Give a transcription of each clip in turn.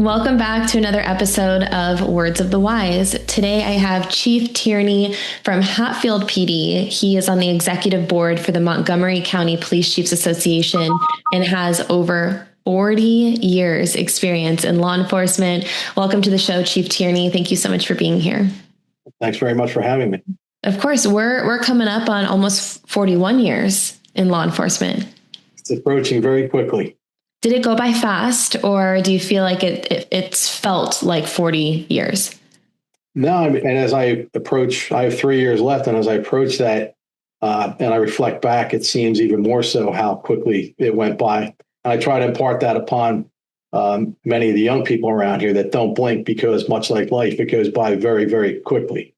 Welcome back to another episode of Words of the Wise. Today I have Chief Tierney from Hatfield PD. He is on the executive board for the Montgomery County Police Chiefs Association and has over 40 years experience in law enforcement. Welcome to the show, Chief Tierney. Thank you so much for being here. Thanks very much for having me. Of course, we're coming up on almost 41 years in law enforcement. It's approaching very quickly. Did it go by fast, or do you feel like it's felt like 40 years? No, and as I approach, I have 3 years left, and as I approach that, and I reflect back, it seems even more so how quickly it went by. And I try to impart that upon many of the young people around here that don't blink, because much like life, it goes by very, very quickly.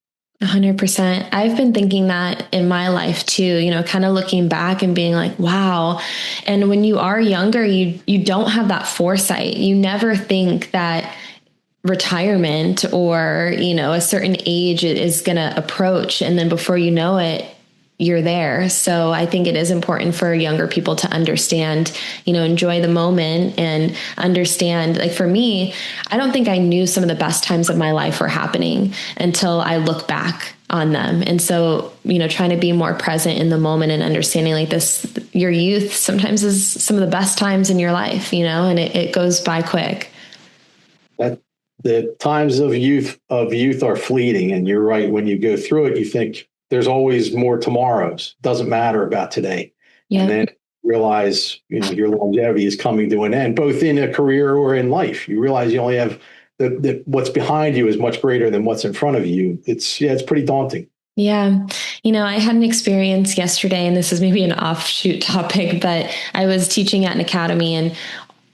100%. I've been thinking that in my life too, kind of looking back and being like, wow. And when you are younger, you don't have that foresight. You never think that retirement or, a certain age is going to approach. And then before you know it, you're there. So I think it is important for younger people to understand, enjoy the moment and understand. Like for me, I don't think I knew some of the best times of my life were happening until I look back on them. And so, trying to be more present in the moment and understanding like this, your youth sometimes is some of the best times in your life, and it goes by quick. That the times of youth are fleeting. And you're right. When you go through it, you think, there's always more tomorrows. Doesn't matter about today. Yeah. And then realize, your longevity is coming to an end, both in a career or in life. You realize you only have what's behind you is much greater than what's in front of you. It's pretty daunting. Yeah. I had an experience yesterday, and this is maybe an offshoot topic, but I was teaching at an academy and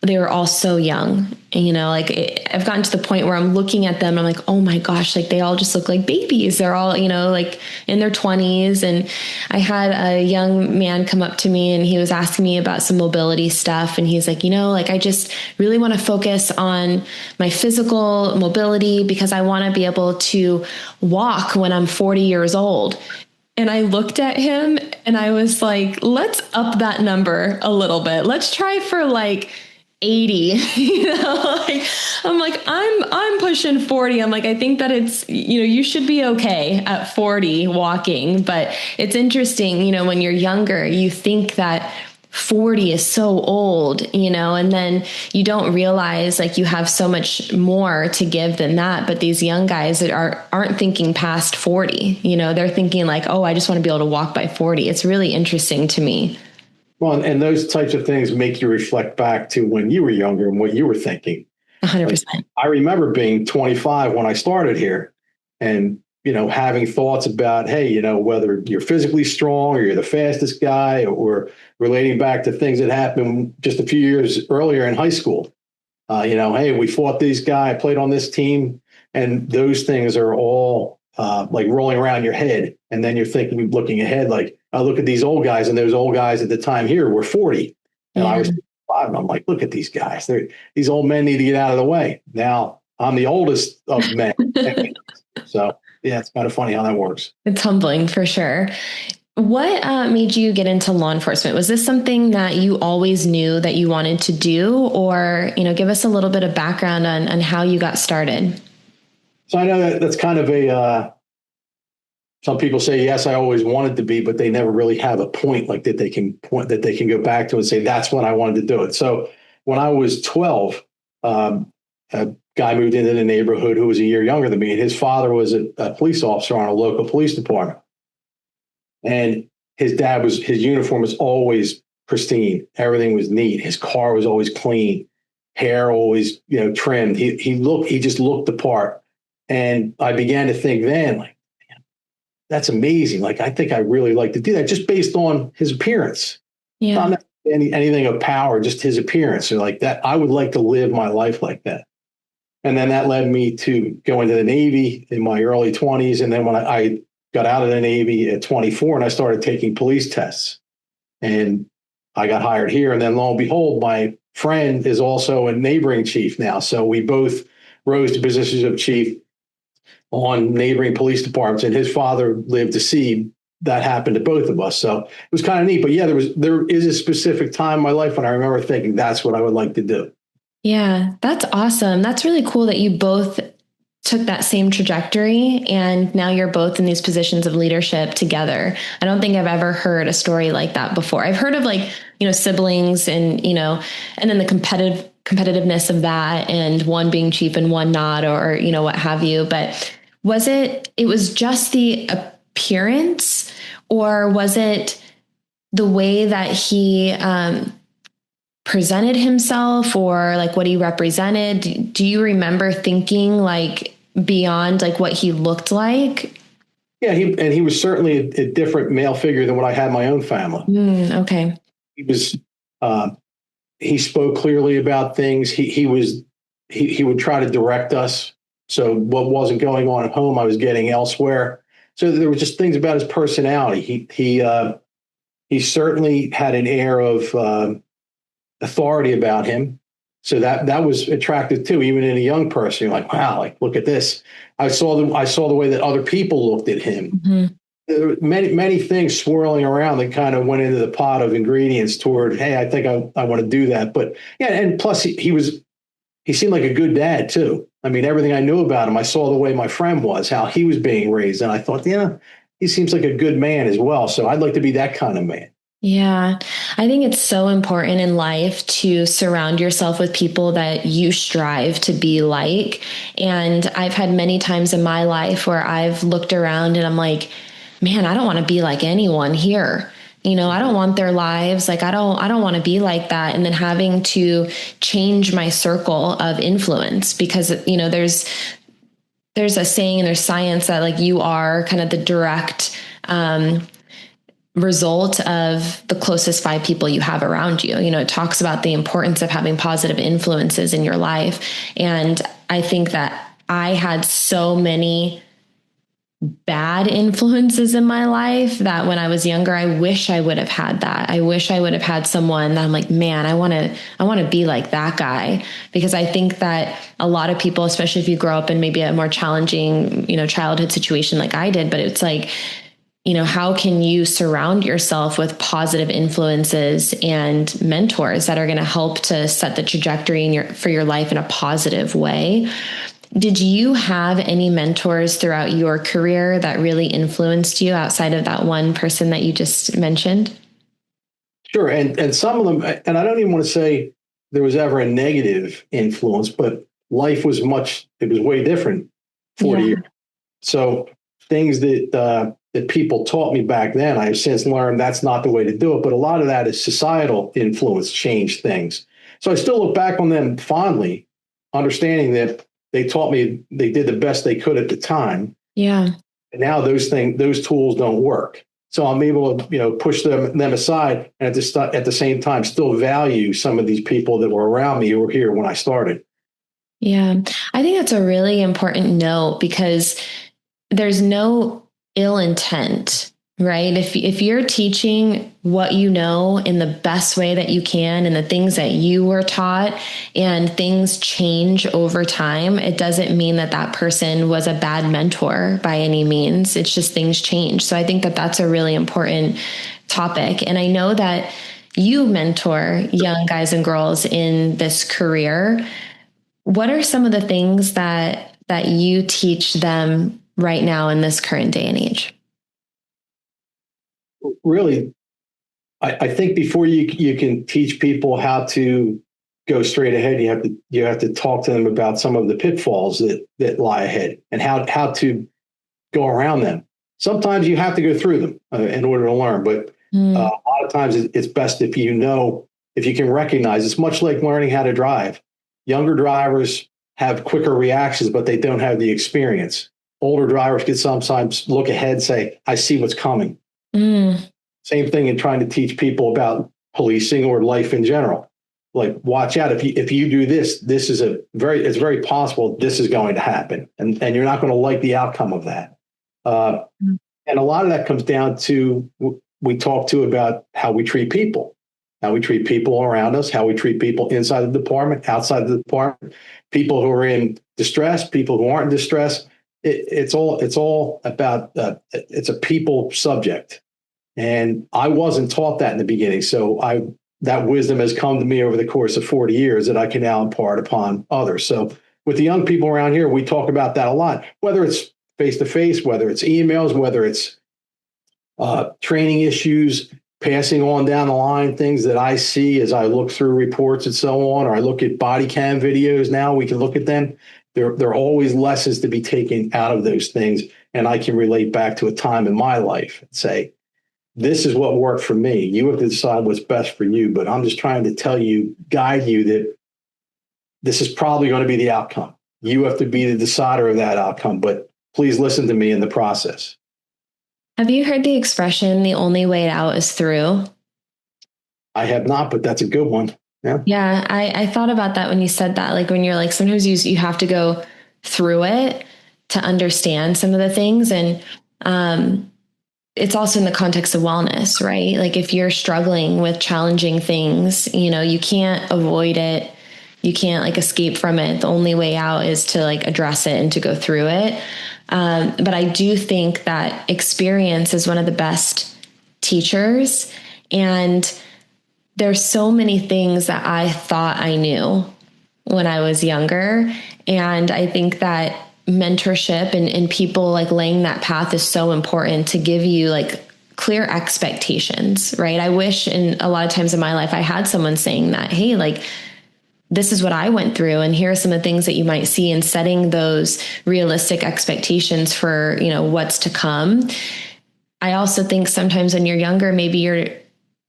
they were all so young. And, I've gotten to the point where I'm looking at them and I'm like, oh my gosh, like they all just look like babies. They're all, like in their 20s. And I had a young man come up to me and he was asking me about some mobility stuff. And he's like, I just really want to focus on my physical mobility because I want to be able to walk when I'm 40 years old. And I looked at him and I was like, let's up that number a little bit. Let's try for 80, I'm pushing 40. I'm like, I think that it's, you should be okay at 40 walking, but it's interesting, when you're younger, you think that 40 is so old, and then you don't realize like you have so much more to give than that. But these young guys that aren't thinking past 40, they're thinking like, oh, I just want to be able to walk by 40. It's really interesting to me. Well, and those types of things make you reflect back to when you were younger and what you were thinking. 100%. I remember being 25 when I started here and, having thoughts about, hey, whether you're physically strong or you're the fastest guy, or relating back to things that happened just a few years earlier in high school. Hey, we fought these guys, I played on this team, and those things are all like rolling around your head. And then you're thinking, looking ahead, like, I look at these old guys, and those old guys at the time here were 40. And I was 5, and I'm like, look at these guys. These old men need to get out of the way. Now I'm the oldest of men. So yeah, it's kind of funny how that works. It's humbling for sure. What made you get into law enforcement? Was this something that you always knew that you wanted to do, or, give us a little bit of background on how you got started? So I know that's kind of some people say, yes, I always wanted to be, but they never really have a point like that they can go back to and say, that's when I wanted to do it. So when I was 12, a guy moved into the neighborhood who was a year younger than me, and his father was a police officer on a local police department. And his uniform was always pristine. Everything was neat. His car was always clean, hair always, trimmed. He just looked the part. And I began to think then, like, that's amazing. Like, I think I really like to do that just based on his appearance. Yeah. Not anything of power, just his appearance. Or like that, I would like to live my life like that. And then that led me to go into the Navy in my early 20s. And then when I got out of the Navy at 24, and I started taking police tests, and I got hired here. And then lo and behold, my friend is also a neighboring chief now. So we both rose to positions of chief on neighboring police departments, and his father lived to see that happen to both of us. So it was kind of neat. But yeah, there is a specific time in my life when I remember thinking that's what I would like to do. Yeah, that's awesome. That's really cool that you both took that same trajectory and now you're both in these positions of leadership together. I don't think I've ever heard a story like that before. I've heard of like, siblings and, and then the competitiveness of that and one being chief and one not, or, what have you. But it was just the appearance, or was it the way that he, presented himself, or like what he represented? Do you remember thinking like beyond like what he looked like? Yeah, he was certainly a different male figure than what I had in my own family. Okay. He was uh, he spoke clearly about things. He would try to direct us. So what wasn't going on at home, I was getting elsewhere. So there were just things about his personality. He certainly had an air of authority about him. So that was attractive too. Even in a young person, you're like, wow, like look at this. I saw the way that other people looked at him. Mm-hmm. There were many things swirling around that kind of went into the pot of ingredients toward, hey, I think I want to do that. But yeah, and plus he seemed like a good dad too. I mean, everything I knew about him, I saw the way my friend was, how he was being raised, and I thought, yeah, he seems like a good man as well. So I'd like to be that kind of man. Yeah, I think it's so important in life to surround yourself with people that you strive to be like. And I've had many times in my life where I've looked around and I'm like, man, I don't want to be like anyone here. I don't want their lives. Like, I don't want to be like that. And then having to change my circle of influence because, there's a saying and there's science that like you are kind of the direct, result of the closest five people you have around you. It talks about the importance of having positive influences in your life. And I think that I had so many bad influences in my life that when I was younger, I wish I would have had that. I wish I would have had someone that I'm like, man, I want to be like that guy. Because I think that a lot of people, especially if you grow up in maybe a more challenging, childhood situation like I did, but it's like, how can you surround yourself with positive influences and mentors that are going to help to set the trajectory for your life in a positive way? Did you have any mentors throughout your career that really influenced you outside of that one person that you just mentioned? Sure, and some of them, and I don't even want to say there was ever a negative influence, but life was it was way different 40 Yeah. years. So things that people taught me back then, I've since learned that's not the way to do it. But a lot of that is societal influence changed things. So I still look back on them fondly, understanding that they taught me they did the best they could at the time. Yeah. And now those tools don't work. So I'm able to, push them aside, and at the same time still value some of these people that were around me who were here when I started. Yeah. I think that's a really important note because there's no ill intent, right? If you're teaching what you know in the best way that you can and the things that you were taught and things change over time, it doesn't mean that that person was a bad mentor by any means. It's just things change. So I think that that's a really important topic. And I know that you mentor young guys and girls in this career. What are some of the things that you teach them right now in this current day and age? Really, I think before you can teach people how to go straight ahead, you have to talk to them about some of the pitfalls that lie ahead and how to go around them. Sometimes you have to go through them in order to learn, but a lot of times it's best if if you can recognize. It's much like learning how to drive. Younger drivers have quicker reactions, but they don't have the experience. Older drivers can sometimes look ahead and say, I see what's coming. Mm. Same thing in trying to teach people about policing or life in general. Like, watch out, if you do this, it's very possible this is going to happen, and you're not going to like the outcome of that. Uh, and a lot of that comes down to we talk to about how we treat people around us, how we treat people inside the department, outside the department, people who are in distress, people who aren't in distress. It's all about it's a people subject. And I wasn't taught that in the beginning. So that wisdom has come to me over the course of 40 years that I can now impart upon others. So with the young people around here, we talk about that a lot, whether it's face to face, whether it's emails, whether it's training issues, passing on down the line things that I see as I look through reports and so on, or I look at body cam videos now, we can look at them. There are always lessons to be taken out of those things. And I can relate back to a time in my life and say, this is what worked for me. You have to decide what's best for you. But I'm just trying to tell you, guide you that this is probably going to be the outcome. You have to be the decider of that outcome. But please listen to me in the process. Have you heard the expression, the only way out is through? I have not, but that's a good one. Yeah. Yeah. I thought about that when you said that, like when you're like, sometimes you have to go through it to understand some of the things. And, it's also in the context of wellness, right? Like if you're struggling with challenging things, you can't avoid it. You can't like escape from it. The only way out is to like address it and to go through it. But I do think that experience is one of the best teachers. And there's so many things that I thought I knew when I was younger. And I think that mentorship and people like laying that path is so important to give you like clear expectations, right? I wish in a lot of times in my life, I had someone saying that, hey, like, this is what I went through. And here are some of the things that you might see, and setting those realistic expectations for, what's to come. I also think sometimes when you're younger, maybe you're,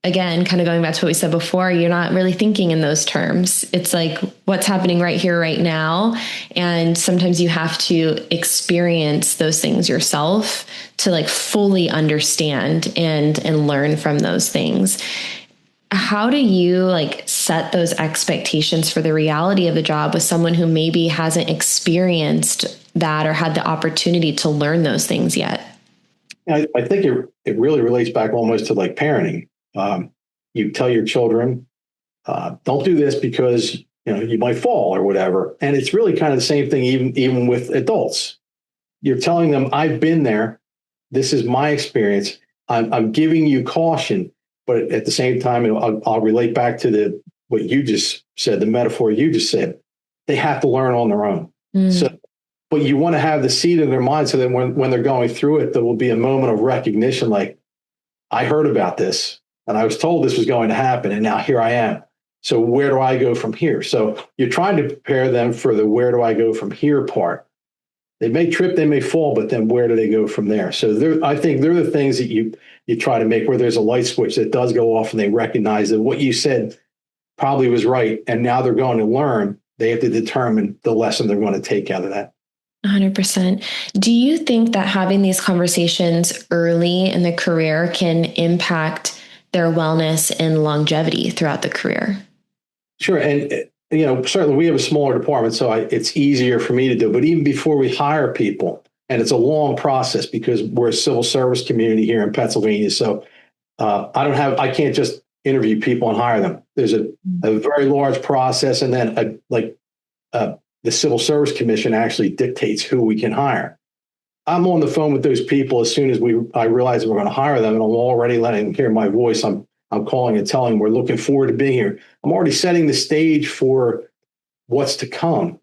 again, kind of going back to what we said before, you're not really thinking in those terms. It's like what's happening right here, right now. And sometimes you have to experience those things yourself to like fully understand and learn from those things. How do you like set those expectations for the reality of the job with someone who maybe hasn't experienced that or had the opportunity to learn those things yet? I think it really relates back almost to like parenting. You tell your children, don't do this because you might fall or whatever. And it's really kind of the same thing even with adults. You're telling them, I've been there. This is my experience. I'm giving you caution, but at the same time, I'll relate back to what you just said, the metaphor you just said. They have to learn on their own. So, but you want to have the seed in their mind so that when they're going through it, there will be a moment of recognition, like, I heard about this and I was told this was going to happen, and now here I am. So where do I go from here? So you're trying to prepare them for the where do I go from here part. They may trip, they may fall, but then where do they go from there? So I think they're the things that you try to make where there's a light switch that does go off and they recognize that what you said probably was right. And now they're going to learn. They have to determine the lesson they're going to take out of that. 100%. Do you think that having these conversations early in the career can impact their wellness and longevity throughout the career? Sure. And, certainly we have a smaller department, so it's easier for me to do. But even before we hire people, and it's a long process because we're a civil service community here in Pennsylvania. So I can't just interview people and hire them. There's a very large process. And then the Civil Service Commission actually dictates who we can hire. I'm on the phone with those people as soon as I realize we're going to hire them, and I'm already letting them hear my voice. I'm calling and telling them we're looking forward to being here. I'm already setting the stage for what's to come.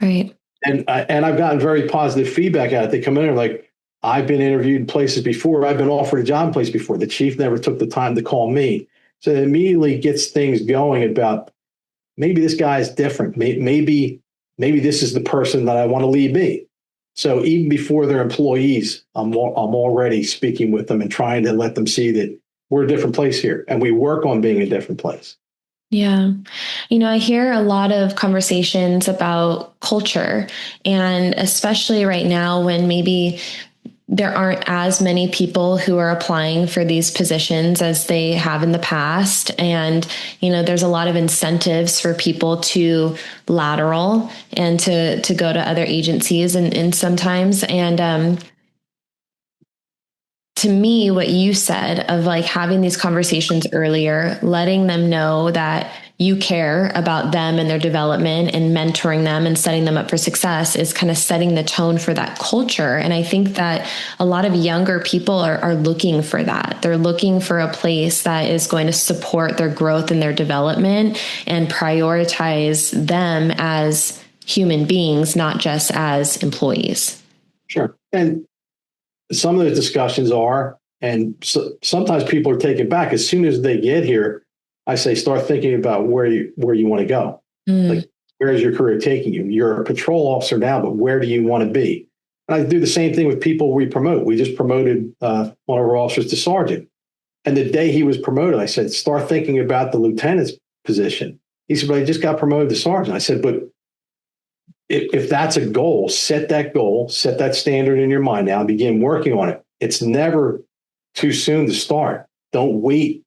Right. And I've gotten very positive feedback out of it. They come in and like, I've been interviewed in places before. I've been offered a job in place before. The chief never took the time to call me. So it immediately gets things going about maybe this guy is different. Maybe this is the person that I want to lead me. So even before they're employees, I'm already speaking with them and trying to let them see that we're a different place here and we work on being a different place. Yeah. I hear a lot of conversations about culture, and especially right now when maybe there aren't as many people who are applying for these positions as they have in the past. And, there's a lot of incentives for people to lateral and to go to other agencies and sometimes. And, to me, what you said of like having these conversations earlier, letting them know that you care about them and their development and mentoring them and setting them up for success is kind of setting the tone for that culture. And I think that a lot of younger people are looking for that. They're looking for a place that is going to support their growth and their development and prioritize them as human beings, not just as employees. Sure. And some of the discussions are, and so, sometimes people are taken back as soon as they get here. I say, start thinking about where you want to go. Like, where is your career taking you? You're a patrol officer now, but where do you want to be? And I do the same thing with people we promote. We just promoted one of our officers to sergeant. And the day he was promoted, I said, start thinking about the lieutenant's position. He said, but I just got promoted to sergeant. I said, but if that's a goal, set that standard in your mind now and begin working on it. It's never too soon to start. Don't wait,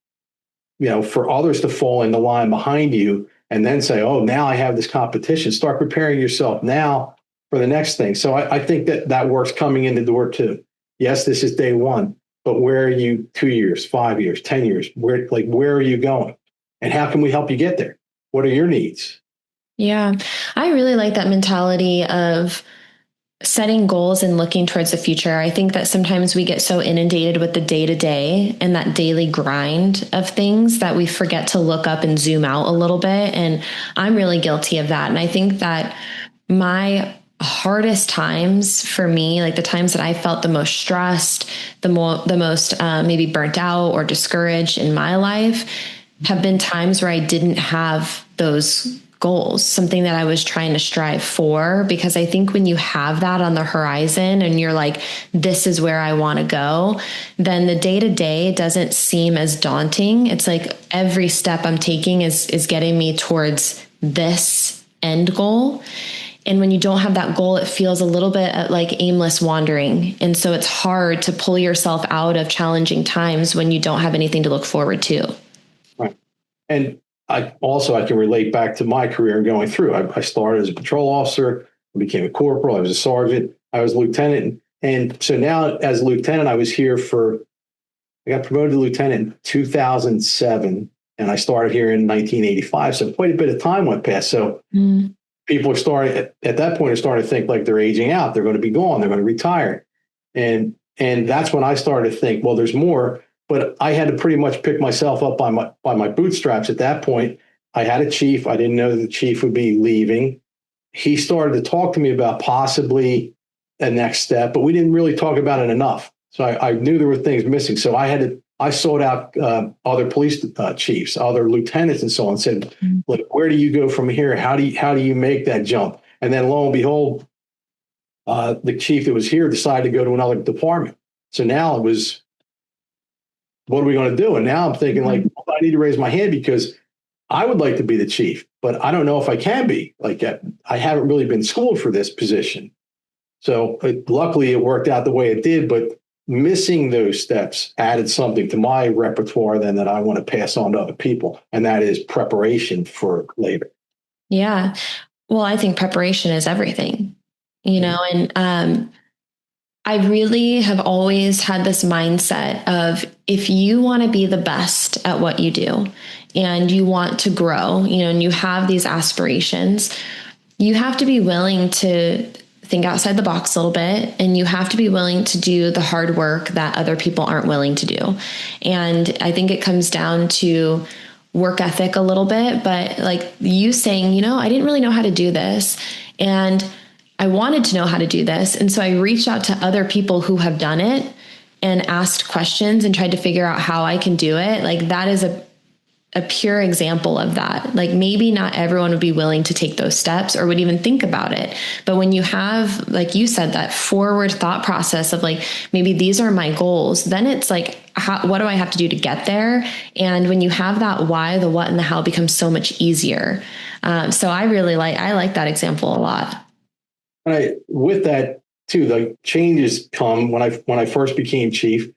for others to fall in the line behind you and then say, oh, now I have this competition. Start preparing yourself now for the next thing. So I think that works coming in the door too. Yes, this is day one, but where are you 2 years, 5 years, 10 years? Where are you going? And how can we help you get there? What are your needs? Yeah, I really like that mentality of setting goals and looking towards the future. I think that sometimes we get so inundated with the day to day and that daily grind of things that we forget to look up and zoom out a little bit. And I'm really guilty of that. And I think that my hardest times for me, like the times that I felt the most stressed, the most maybe burnt out or discouraged in my life, have been times where I didn't have those goals, something that I was trying to strive for. Because I think when you have that on the horizon and you're like, this is where I want to go, then the day to day doesn't seem as daunting. It's like every step I'm taking is getting me towards this end goal. And when you don't have that goal, it feels a little bit like aimless wandering. And so it's hard to pull yourself out of challenging times when you don't have anything to look forward to. Right. And I can relate back to my career and going through. I started as a patrol officer, I became a corporal, I was a sergeant, I was a lieutenant. And so now as a lieutenant, I got promoted to lieutenant in 2007, and I started here in 1985. So quite a bit of time went past. So people are starting at that point, are starting to think like they're aging out. They're going to be gone. They're going to retire. And that's when I started to think, well, there's more. But I had to pretty much pick myself up by my bootstraps at that point. I had a chief. I didn't know the chief would be leaving. He started to talk to me about possibly a next step, but we didn't really talk about it enough. So I knew there were things missing. So I sought out other police chiefs, other lieutenants, and so on. And said, look, where do you go from here? How do you make that jump? And then lo and behold, the chief that was here decided to go to another department. So now it was, what are we going to do? And now I'm thinking like, I need to raise my hand because I would like to be the chief, but I don't know if I can be. Like, I haven't really been schooled for this position. So luckily it worked out the way it did, but missing those steps added something to my repertoire then that I want to pass on to other people. And that is preparation for later. Yeah. Well, I think preparation is everything, and I really have always had this mindset of if you want to be the best at what you do and you want to grow, and you have these aspirations, you have to be willing to think outside the box a little bit, and you have to be willing to do the hard work that other people aren't willing to do. And I think it comes down to work ethic a little bit, but like you saying, I didn't really know how to do this, and I wanted to know how to do this. And so I reached out to other people who have done it and asked questions and tried to figure out how I can do it. Like that is a pure example of that. Like maybe not everyone would be willing to take those steps or would even think about it. But when you have, like you said, that forward thought process of like, maybe these are my goals, then it's like, what do I have to do to get there? And when you have that why, the what, and the how becomes so much easier. So I like that example a lot. With that too, the changes come when I first became chief,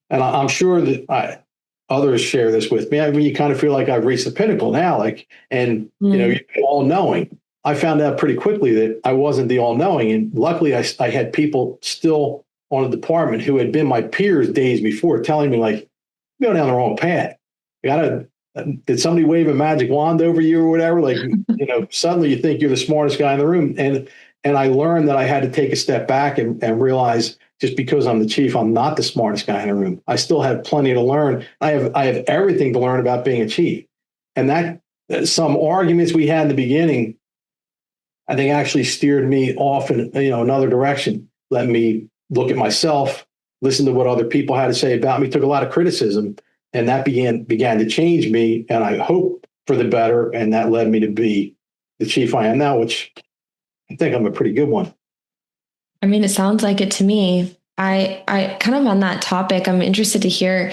and I'm sure that others share this with me. I mean, you kind of feel like I've reached the pinnacle now, you're all knowing. I found out pretty quickly that I wasn't the all knowing, and luckily I had people still on the department who had been my peers days before telling me like, you're going down the wrong path. You got to did somebody wave a magic wand over you or whatever? Like, suddenly you think you're the smartest guy in the room. And I learned that I had to take a step back and realize just because I'm the chief, I'm not the smartest guy in the room. I still have plenty to learn. I have everything to learn about being a chief. And that some arguments we had in the beginning, I think actually steered me off in another direction, let me look at myself, listen to what other people had to say about me, took a lot of criticism, and that began to change me, and I hope for the better, and that led me to be the chief I am now, which I think I'm a pretty good one. I mean, it sounds like it to me. I kind of on that topic, I'm interested to hear,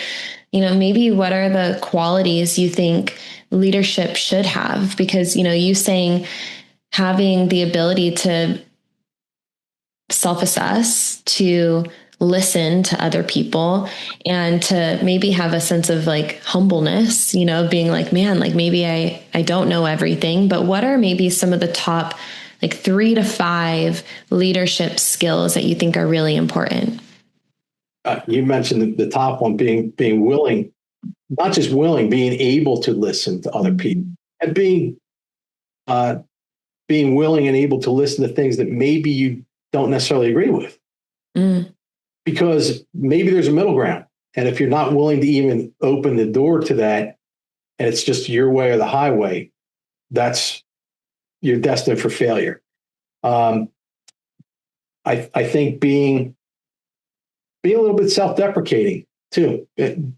maybe what are the qualities you think leadership should have? Because, you saying having the ability to self-assess, to listen to other people, and to maybe have a sense of like humbleness, being like, man, like maybe I don't know everything, but what are maybe some of the top like 3 to 5 leadership skills that you think are really important? You mentioned the top one being willing, not just willing, being able to listen to other people, and being willing and able to listen to things that maybe you don't necessarily agree with. Because maybe there's a middle ground. And if you're not willing to even open the door to that, and it's just your way or the highway, you're destined for failure. I think being a little bit self-deprecating too,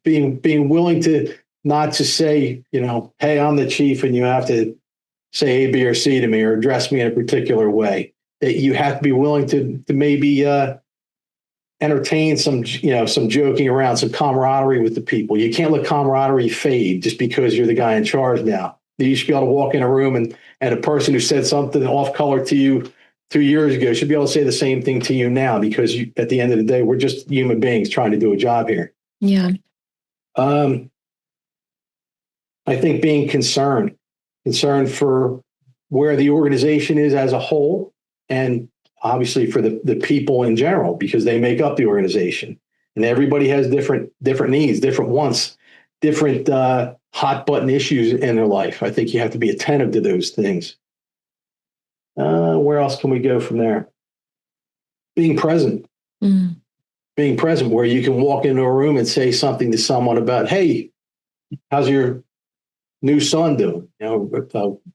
being willing to not to say, hey, I'm the chief and you have to say A, B, or C to me or address me in a particular way. That you have to be willing to maybe entertain some joking around, some camaraderie with the people. You can't let camaraderie fade just because you're the guy in charge now. You should be able to walk in a room and a person who said something off color to you 2 years ago should be able to say the same thing to you now, because at the end of the day, we're just human beings trying to do a job here. Yeah. I think being concerned for where the organization is as a whole, and obviously for the people in general, because they make up the organization, and everybody has different needs, different wants, different hot button issues in their life. I think you have to be attentive to those things. Where else can we go from there? Being present. Being present, where you can walk into a room and say something to someone about, hey, how's your new son doing?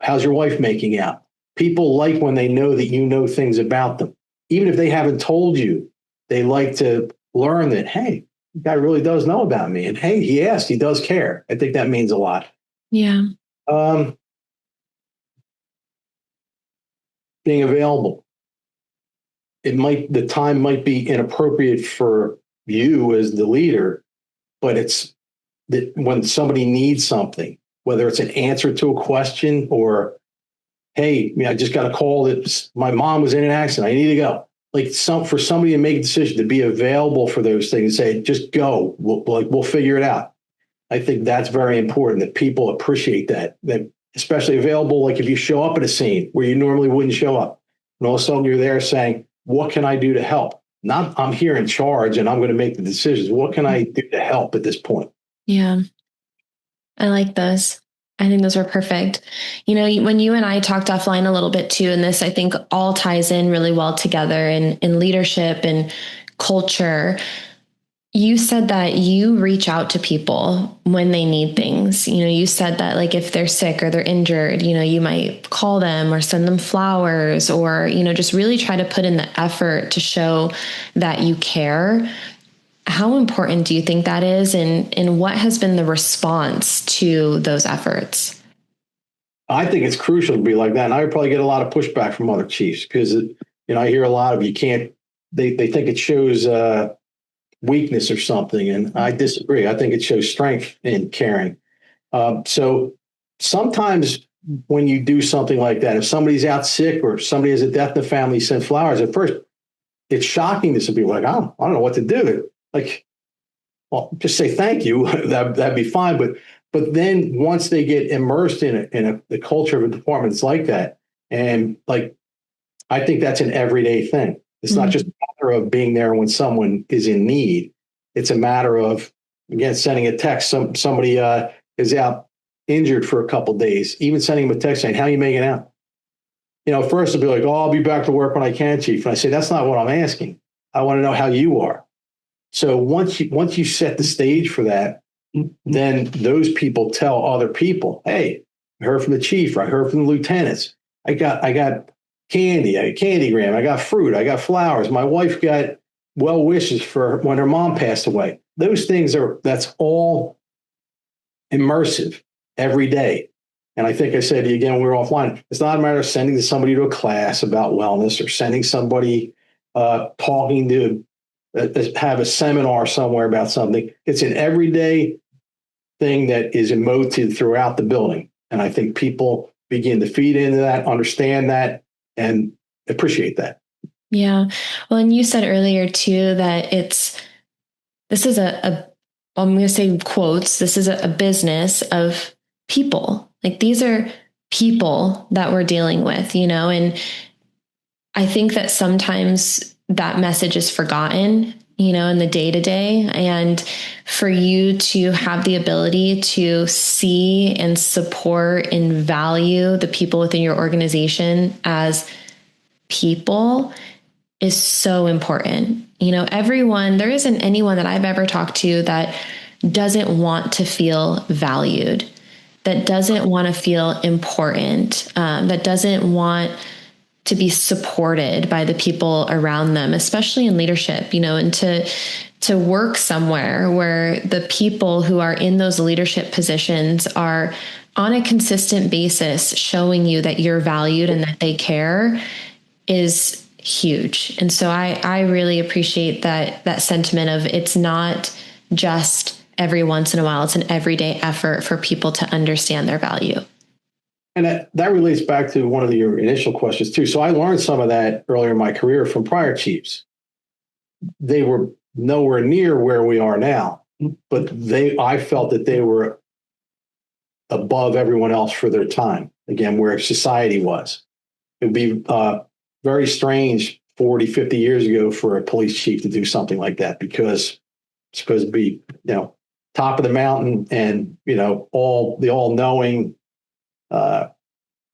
How's your wife making out? People like when they know that you know things about them. Even if they haven't told you, they like to learn that, hey, the guy really does know about me. And hey, he asked, he does care. I think that means a lot. Yeah. Being available. The time might be inappropriate for you as the leader, but it's that when somebody needs something, whether it's an answer to a question or, hey, I just got a call that my mom was in an accident, I need to go. Like for somebody to make a decision, to be available for those things, say, just go, we'll figure it out. I think that's very important, that people appreciate that especially available, like if you show up at a scene where you normally wouldn't show up, and all of a sudden you're there saying, what can I do to help? Not I'm here in charge and I'm going to make the decisions. What can I do to help at this point? Yeah. I like those. I think those were perfect. When you and I talked offline a little bit too, and this, I think all ties in really well together in leadership and culture. You said that you reach out to people when they need things. You said that like if they're sick or they're injured, you might call them or send them flowers or, just really try to put in the effort to show that you care. How important do you think that is? And what has been the response to those efforts? I think it's crucial to be like that. And I would probably get a lot of pushback from other chiefs because, I hear a lot of, they think it shows weakness or something. And I disagree. I think it shows strength in caring. So sometimes when you do something like that, if somebody's out sick or somebody has a death in the family, send flowers. At first, it's shocking to some people like, oh, I don't know what to do. Like, well, just say thank you. That'd be fine. But then once they get immersed in the culture of a department, it's like that. And like, I think that's an everyday thing. It's not just a matter of being there when someone is in need. It's a matter of, again, sending a text. Somebody is out injured for a couple of days, even sending him a text saying, how are you making out? First they'll be like, oh, I'll be back to work when I can, Chief. And I say, that's not what I'm asking. I want to know how you are. So once you set the stage for that, then those people tell other people, hey, I heard from the chief, or I heard from the lieutenants. I got candy, I got candygram, I got fruit, I got flowers. My wife got well wishes for when her mom passed away. Those things that's all immersive every day. And I think I said to you again when we were offline, it's not a matter of sending somebody to a class about wellness or sending somebody talking to have a seminar somewhere about something. It's an everyday thing that is emoted throughout the building. And I think people begin to feed into that, understand that, and appreciate that. Yeah. Well, and you said earlier too that this is I'm going to say quotes, this is a business of people. Like these are people that we're dealing with, and I think that sometimes that message is forgotten, in the day to day. And for you to have the ability to see and support and value the people within your organization as people is so important. There isn't anyone that I've ever talked to that doesn't want to feel valued, that doesn't want to feel important, that doesn't want to be supported by the people around them, especially in leadership, and to work somewhere where the people who are in those leadership positions are on a consistent basis showing you that you're valued and that they care is huge. And so I really appreciate that sentiment of it's not just every once in a while, it's an everyday effort for people to understand their value. And that relates back to one of your initial questions too. So I learned some of that earlier in my career from prior chiefs. They were nowhere near where we are now, but I felt that they were above everyone else for their time. Again, where society was. It'd be very strange 40, 50 years ago for a police chief to do something like that because it's supposed to be, top of the mountain and, all knowing,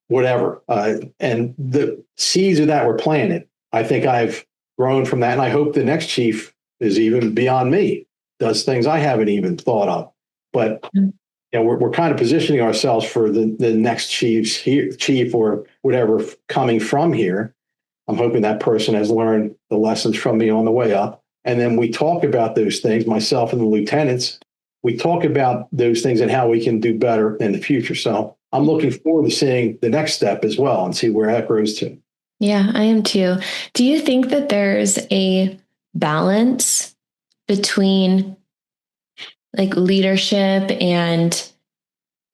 whatever. And the seeds of that were planted. I think I've grown from that. And I hope the next chief is even beyond me, does things I haven't even thought of. But we're kind of positioning ourselves for the next chief or whatever coming from here. I'm hoping that person has learned the lessons from me on the way up. And then we talk about those things, myself and the lieutenants, we talk about those things and how we can do better in the future. So I'm looking forward to seeing the next step as well and see where that grows to. Yeah, I am too. Do you think that there's a balance between like leadership and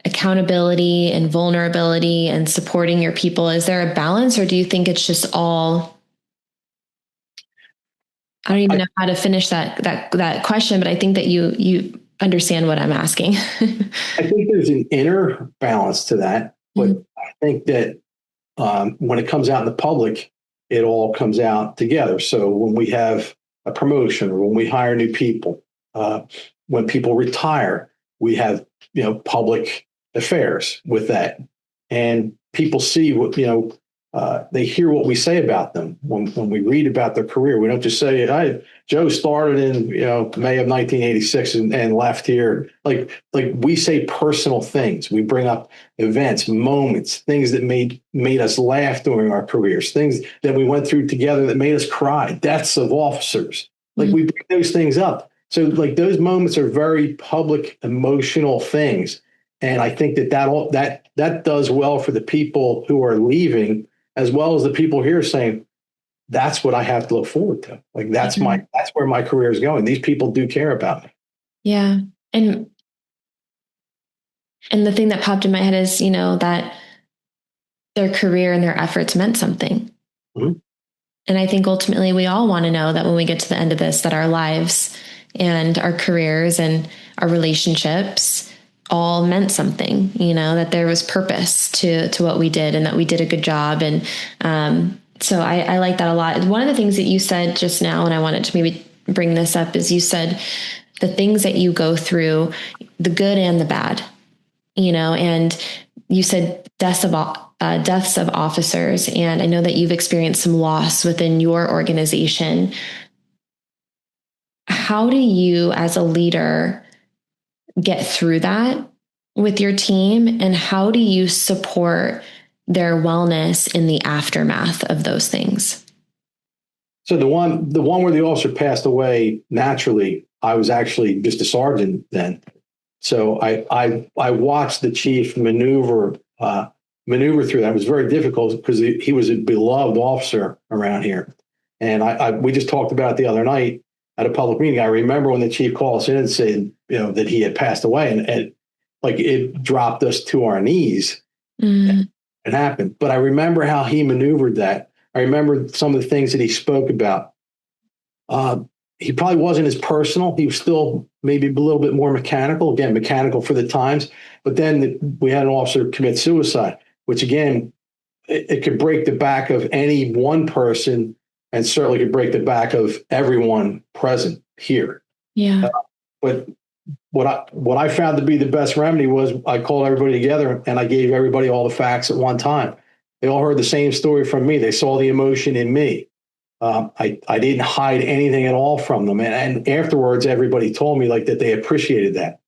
accountability and vulnerability and supporting your people? Is there a balance, or do you think it's just all? I don't even know how to finish that question, but I think that you understand what I'm asking. I think there's an inner balance to that, but I think that when it comes out in the public, it all comes out together. So when we have a promotion or when we hire new people, when people retire, we have public affairs with that, and people see what they hear what we say about them when we read about their career. We don't just say, Joe started in May of 1986 and left here. Like we say personal things. We bring up events, moments, things that made us laugh during our careers, things that we went through together that made us cry, deaths of officers. Like we bring those things up. So like those moments are very public, emotional things. And I think that does well for the people who are leaving, as well as the people here saying, that's what I have to look forward to. Like that's where my career is going. These people do care about me. Yeah. And the thing that popped in my head is, that their career and their efforts meant something. Mm-hmm. And I think ultimately we all want to know that when we get to the end of this, that our lives and our careers and our relationships all meant something, that there was purpose to what we did and that we did a good job. And so I like that a lot. One of the things that you said just now, and I wanted to maybe bring this up, is you said the things that you go through, the good and the bad, and you said deaths of officers. And I know that you've experienced some loss within your organization. How do you, as a leader, get through that with your team? And how do you support their wellness in the aftermath of those things? So the one where the officer passed away naturally, I was actually just a sergeant then. So I watched the chief maneuver through that. It was very difficult because he was a beloved officer around here. And we just talked about it the other night at a public meeting. I remember when the chief called us in and said, that he had passed away, and like it dropped us to our knees. It happened. But I remember how he maneuvered that. I remember some of the things that he spoke about. He probably wasn't as personal. He was still maybe a little bit more mechanical, again, mechanical for the times. But then we had an officer commit suicide, which again, it could break the back of any one person and certainly could break the back of everyone present here. Yeah. But what I found to be the best remedy was I called everybody together and I gave everybody all the facts at one time. They all heard the same story from me. They saw the emotion in me. I didn't hide anything at all from them. And afterwards, everybody told me like that they appreciated that.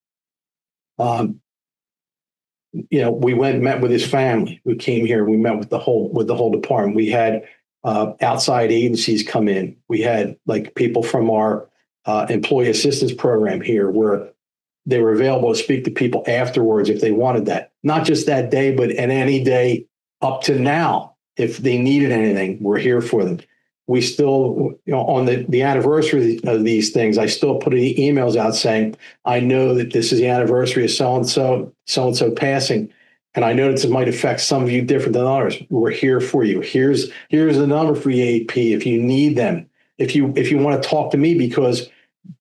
We went and met with his family. We came here. We met with the whole department. We had outside agencies come in. We had like people from our employee assistance program here where they were available to speak to people afterwards if they wanted that. Not just that day, but at any day up to now. If they needed anything, we're here for them. We still, on the anniversary of these things, I still put emails out saying, I know that this is the anniversary of so-and-so passing. And I know that this might affect some of you different than others. We're here for you. Here's the number for EAP if you need them. If you want to talk to me because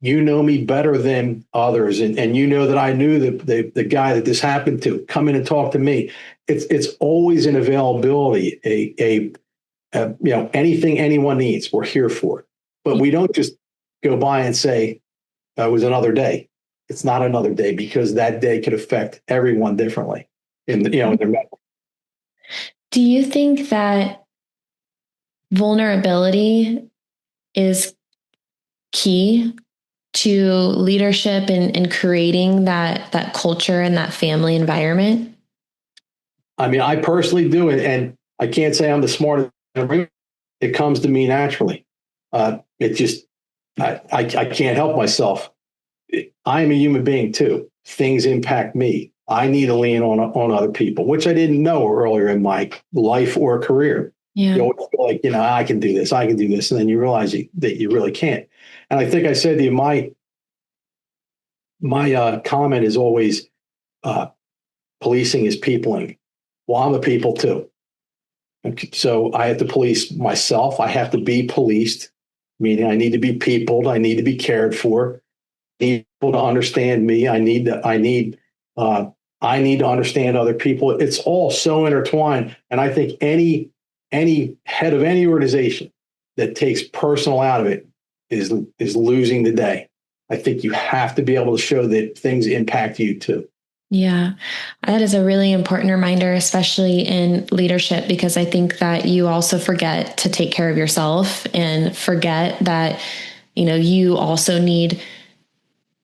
you know me better than others, and you know that I knew the guy that this happened to, come in and talk to me. It's always an availability, anything anyone needs, we're here for it. But we don't just go by and say it was another day. It's not another day because that day could affect everyone differently. In their medical. Do you think that vulnerability is key to leadership and creating that culture and that family environment? I mean, I personally do it, and I can't say I'm the smartest. It comes to me naturally. It just, I can't help myself. I am a human being too. Things impact me. I need to lean on other people, which I didn't know earlier in my life or career. Yeah. You always feel like, I can do this. And then you realize that you really can't. And I think I said to you, my comment is always policing is peopling. Well, I'm a people too. So I have to police myself. I have to be policed, meaning I need to be peopled. I need to be cared for. I need people to understand me. I need to understand other people. It's all so intertwined. And I think any head of any organization that takes personal out of it is losing the day. I think you have to be able to show that things impact you too. Yeah, that is a really important reminder, especially in leadership, because I think that you also forget to take care of yourself and forget that, you also need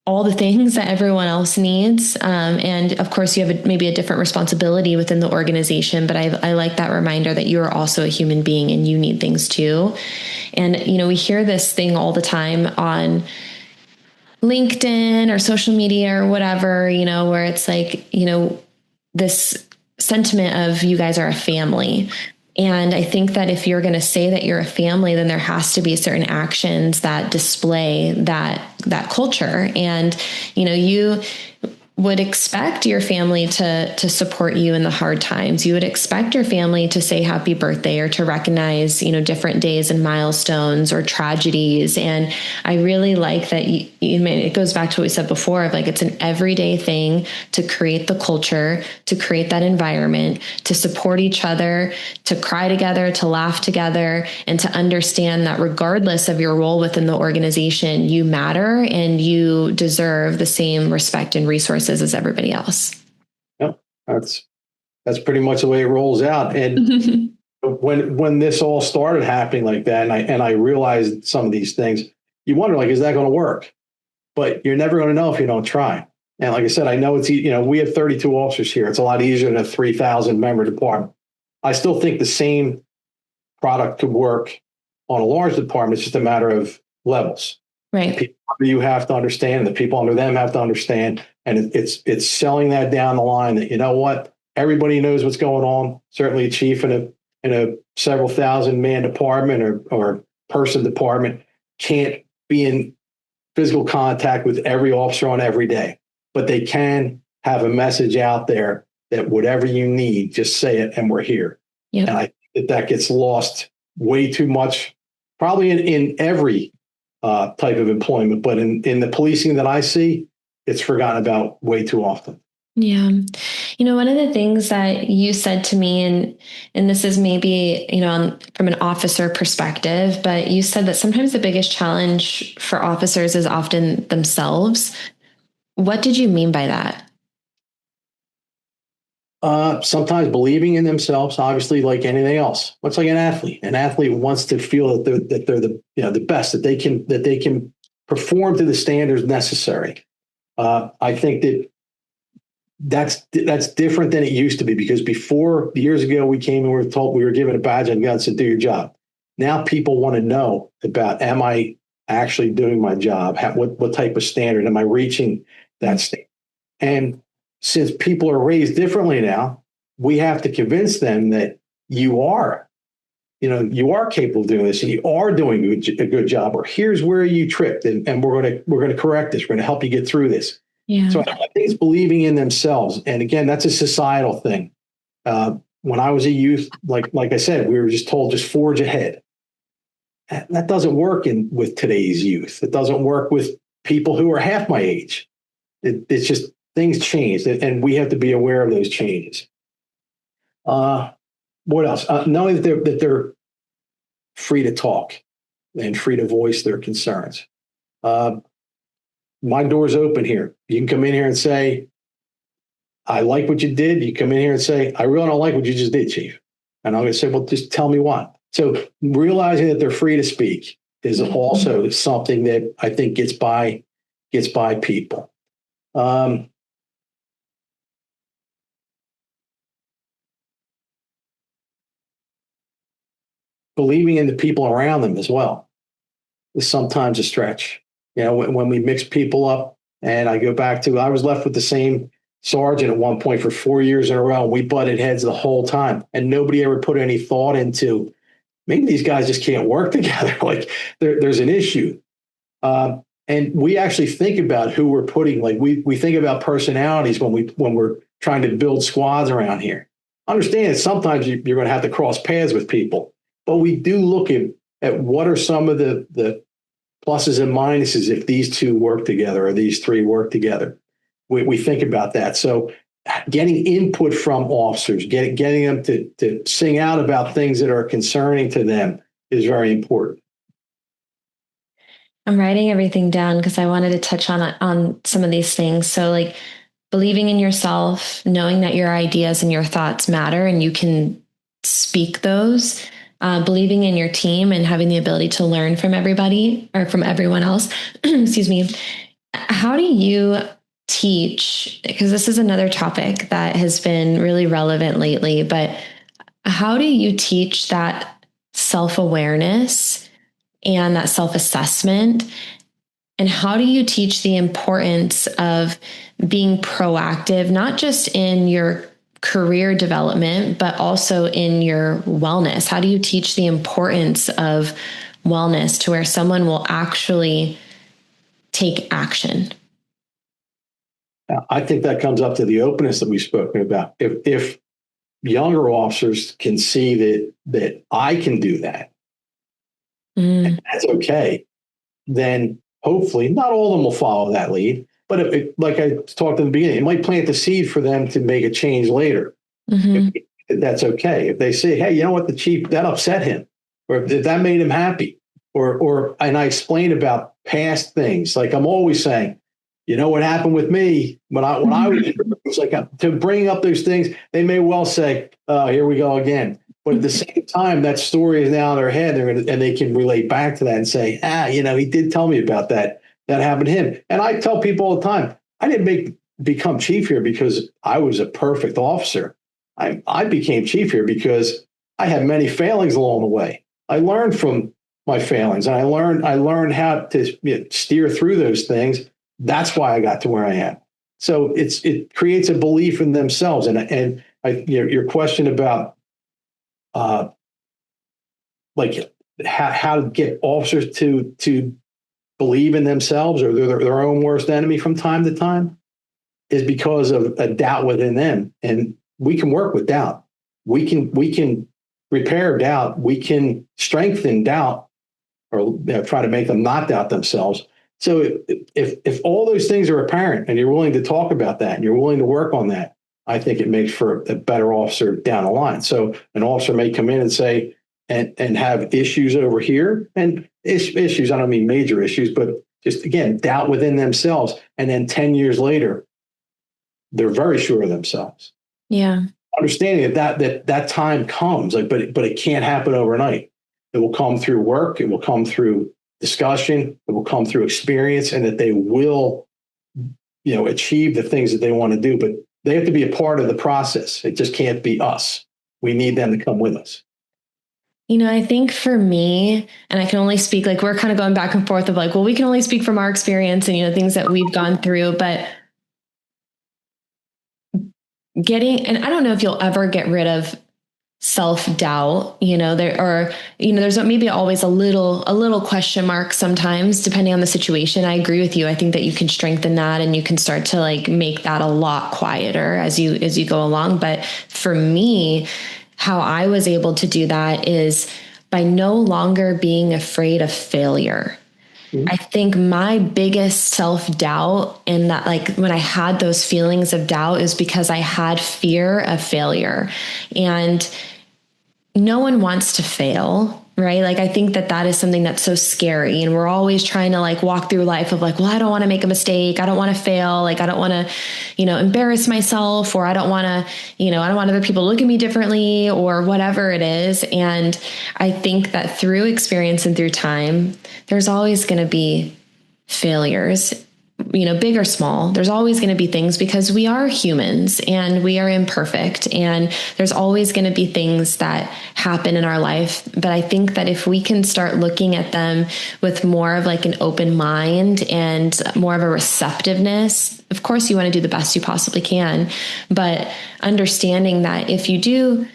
all the things that everyone else needs. And of course, you have maybe a different responsibility within the organization, but I like that reminder that you're also a human being and you need things too. And, we hear this thing all the time on LinkedIn or social media or whatever, where it's like, this sentiment of you guys are a family. And I think that if you're going to say that you're a family, then there has to be certain actions that display that culture. And, you would expect your family to support you in the hard times. You would expect your family to say happy birthday or to recognize, different days and milestones or tragedies. And I really like that it goes back to what we said before of like, it's an everyday thing to create the culture, to create that environment, to support each other, to cry together, to laugh together, and to understand that regardless of your role within the organization, you matter and you deserve the same respect and resources as everybody else. Yep. That's that's pretty much the way it rolls out. And when this all started happening like that, and I realized some of these things, you wonder, like, is that going to work? But you're never going to know if you don't try. And like I said, I know we have 32 officers here. It's a lot easier than a 3,000 member department. I still think the same product could work on a large department. It's just a matter of levels. Right. People you have to understand, and the people under them have to understand. And it's selling that down the line that, you know what, everybody knows what's going on. Certainly a chief in a several thousand man department or person department can't be in physical contact with every officer on every day, but they can have a message out there that whatever you need, just say it and we're here. Yep. And I think that gets lost way too much, probably in every type of employment, but in the policing that I see, it's forgotten about way too often. Yeah. One of the things that you said to me, and this is maybe, from an officer perspective, but you said that sometimes the biggest challenge for officers is often themselves. What did you mean by that? Sometimes believing in themselves, obviously, like anything else. What's like an athlete? An athlete wants to feel that they're the best, that they can perform to the standards necessary. I think that's different than it used to be, because before, years ago, we came and we were told, we were given a badge and guns to do your job. Now people want to know about, am I actually doing my job? What type of standard am I reaching that standard? And since people are raised differently now, we have to convince them that you are capable of doing this, and you are doing a good job, or here's where you tripped, and we're going to correct this. We're going to help you get through this. Yeah. So I think it's believing in themselves. And again, that's a societal thing. When I was a youth, like I said, we were just told, just forge ahead. That doesn't work with today's youth. It doesn't work with people who are half my age. It's just, things change, and we have to be aware of those changes. What else? Knowing that they're free to talk and free to voice their concerns. My door's open here. You can come in here and say, I like what you did. You come in here and say, I really don't like what you just did, Chief. And I'm going to say, well, just tell me why. So realizing that they're free to speak is also something that I think gets by people. Believing in the people around them as well is sometimes a stretch. When we mix people up, and I go back to, I was left with the same sergeant at one point for 4 years in a row. And we butted heads the whole time, and nobody ever put any thought into, maybe these guys just can't work together. Like there's an issue. And we actually think about who we're putting, like we think about personalities when we're trying to build squads around here. Understand that sometimes you're going to have to cross paths with people, but we do look at what are some of the pluses and minuses if these two work together or these three work together. We think about that. So getting input from officers, getting them to sing out about things that are concerning to them is very important. I'm writing everything down because I wanted to touch on some of these things. So, like, believing in yourself, knowing that your ideas and your thoughts matter and you can speak those, believing in your team and having the ability to learn from everybody or from everyone else. Excuse me. How do you teach? Because this is another topic that has been really relevant lately, but how do you teach that self-awareness and that self-assessment? And how do you teach the importance of being proactive, not just in your career development, but also in your wellness? How do you teach the importance of wellness to where someone will actually take action? I think that comes up to the openness that we've spoken about. If younger officers can see that I can do that, and that's okay, then hopefully not all of them will follow that lead. But like I talked in the beginning, it might plant the seed for them to make a change later. Mm-hmm. That's okay. If they say, hey, you know what, the chief, that upset him, or if that made him happy, and I explained about past things. Like I'm always saying, you know what happened with me when I was, it's like to bring up those things. They may well say, "Oh, here we go again." But at the same time, that story is now in their head, and they can relate back to that and say, he did tell me about that. That happened to him. And I tell people all the time, I didn't become chief here because I was a perfect officer. I became chief here because I had many failings along the way. I learned from my failings, and I learned how to steer through those things. That's why I got to where I am. So it creates a belief in themselves. Your question about like how to get officers to believe in themselves or their own worst enemy from time to time is because of a doubt within them. And we can work with doubt. We can repair doubt. We can strengthen doubt, or try to make them not doubt themselves. So if all those things are apparent and you're willing to talk about that and you're willing to work on that, I think it makes for a better officer down the line. So an officer may come in and say, and have issues over here, and issues, I don't mean major issues, but just, again, doubt within themselves. And then 10 years later, they're very sure of themselves. Yeah. Understanding that time comes, but it can't happen overnight. It will come through work. It will come through discussion. It will come through experience, and that they will, achieve the things that they want to do. But they have to be a part of the process. It just can't be us. We need them to come with us. I think for me, and I can only speak, like, we're kind of going back and forth of like, well, we can only speak from our experience and, things that we've gone through, but and I don't know if you'll ever get rid of self-doubt, there's maybe always a little question mark sometimes, depending on the situation. I agree with you. I think that you can strengthen that, and you can start to like make that a lot quieter as you go along. But for me, how I was able to do that is by no longer being afraid of failure. Mm-hmm. I think my biggest self-doubt, and that, like, when I had those feelings of doubt, is because I had fear of failure. And no one wants to fail, right? Like, I think that is something that's so scary. And we're always trying to like walk through life of like, well, I don't want to make a mistake. I don't want to fail. Like, I don't want to, embarrass myself, or I don't want to, I don't want other people to look at me differently, or whatever it is. And I think that through experience and through time, there's always going to be failures, big or small. There's always going to be things, because we are humans and we are imperfect, and there's always going to be things that happen in our life. But I think that if we can start looking at them with more of like an open mind and more of a receptiveness, of course you want to do the best you possibly can, but understanding that if you do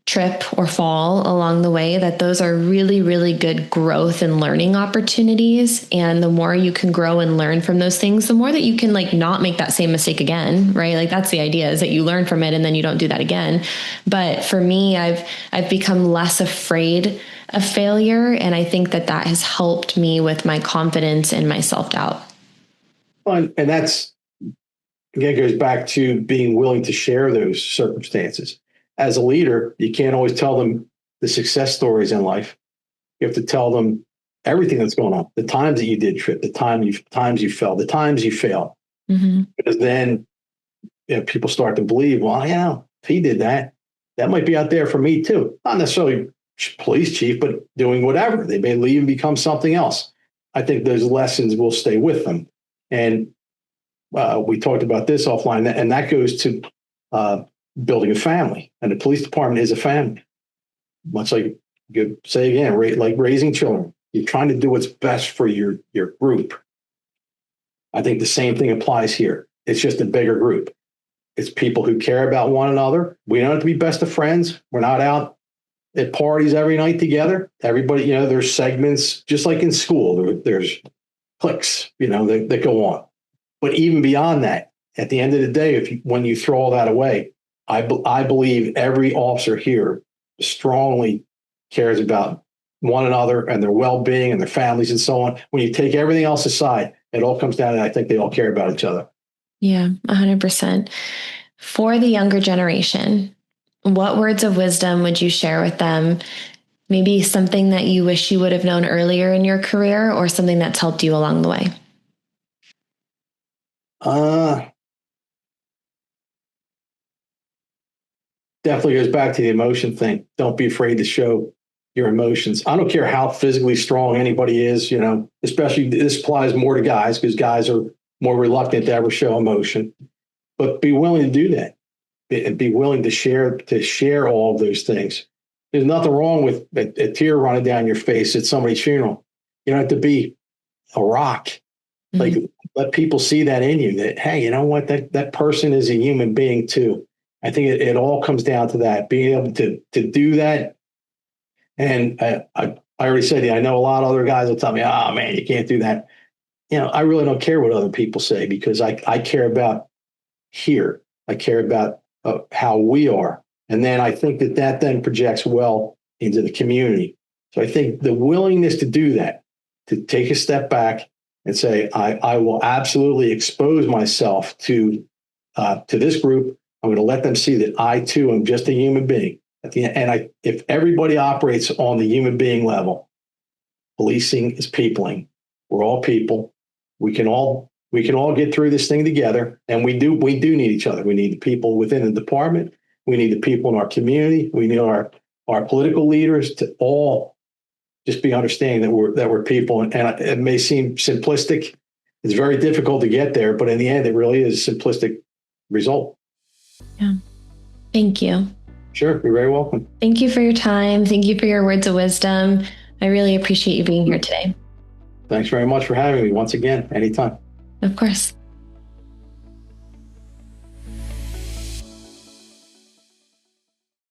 trip or fall along the way, that those are really, really good growth and learning opportunities. And the more you can grow and learn from those things, the more that you can like not make that same mistake again, right? Like, that's the idea, is that you learn from it and then you don't do that again. But for me, I've become less afraid of failure. And I think that has helped me with my confidence and my self-doubt. Well, and that's, again, goes back to being willing to share those circumstances. As a leader, you can't always tell them the success stories in life. You have to tell them everything that's going on, the times that you did trip, the times you fell, the times you failed. Mm-hmm. Because then people start to believe, well, if he did that, that might be out there for me too. Not necessarily police chief, but doing whatever. They may leave and become something else. I think those lessons will stay with them. And we talked about this offline, and that goes to building a family. And the police department is a family. Much like, you say again, like raising children. You're trying to do what's best for your group. I think the same thing applies here. It's just a bigger group. It's people who care about one another. We don't have to be best of friends. We're not out at parties every night together. Everybody, there's segments, just like in school. There's cliques, that go on. But even beyond that, at the end of the day, when you throw all that away, I believe every officer here strongly cares about one another and their well-being and their families and so on. When you take everything else aside, it all comes down to, I think they all care about each other. Yeah, 100%. For the younger generation, what words of wisdom would you share with them? Maybe something that you wish you would have known earlier in your career, or something that's helped you along the way? Uh, Definitely goes back to the emotion thing. Don't be afraid to show your emotions. I don't care how physically strong anybody is, especially this applies more to guys because guys are more reluctant to ever show emotion, but be willing to do that and be willing to share all of those things. There's nothing wrong with a tear running down your face at somebody's funeral. You don't have to be a rock. Like, let people see that in you, that, hey, you know what, that person is a human being too. I think it all comes down to that, being able to do that. And I already said, I know a lot of other guys will tell me, oh man, you can't do that. I really don't care what other people say, because I care about here. I care about how we are. And then I think that then projects well into the community. So I think the willingness to do that, to take a step back and say, I will absolutely expose myself to this group. I'm going to let them see that I too am just a human being. At the end, and if everybody operates on the human being level, policing is peopling. We're all people. We can all get through this thing together, and we do need each other. We need the people within the department. We need the people in our community. We need our political leaders to all just be understanding that we're people. And it may seem simplistic. It's very difficult to get there, but in the end, it really is a simplistic result. Yeah. Thank you. Sure. You're very welcome. Thank you for your time. Thank you for your words of wisdom. I really appreciate you being here today. Thanks very much for having me once again. Anytime. Of course.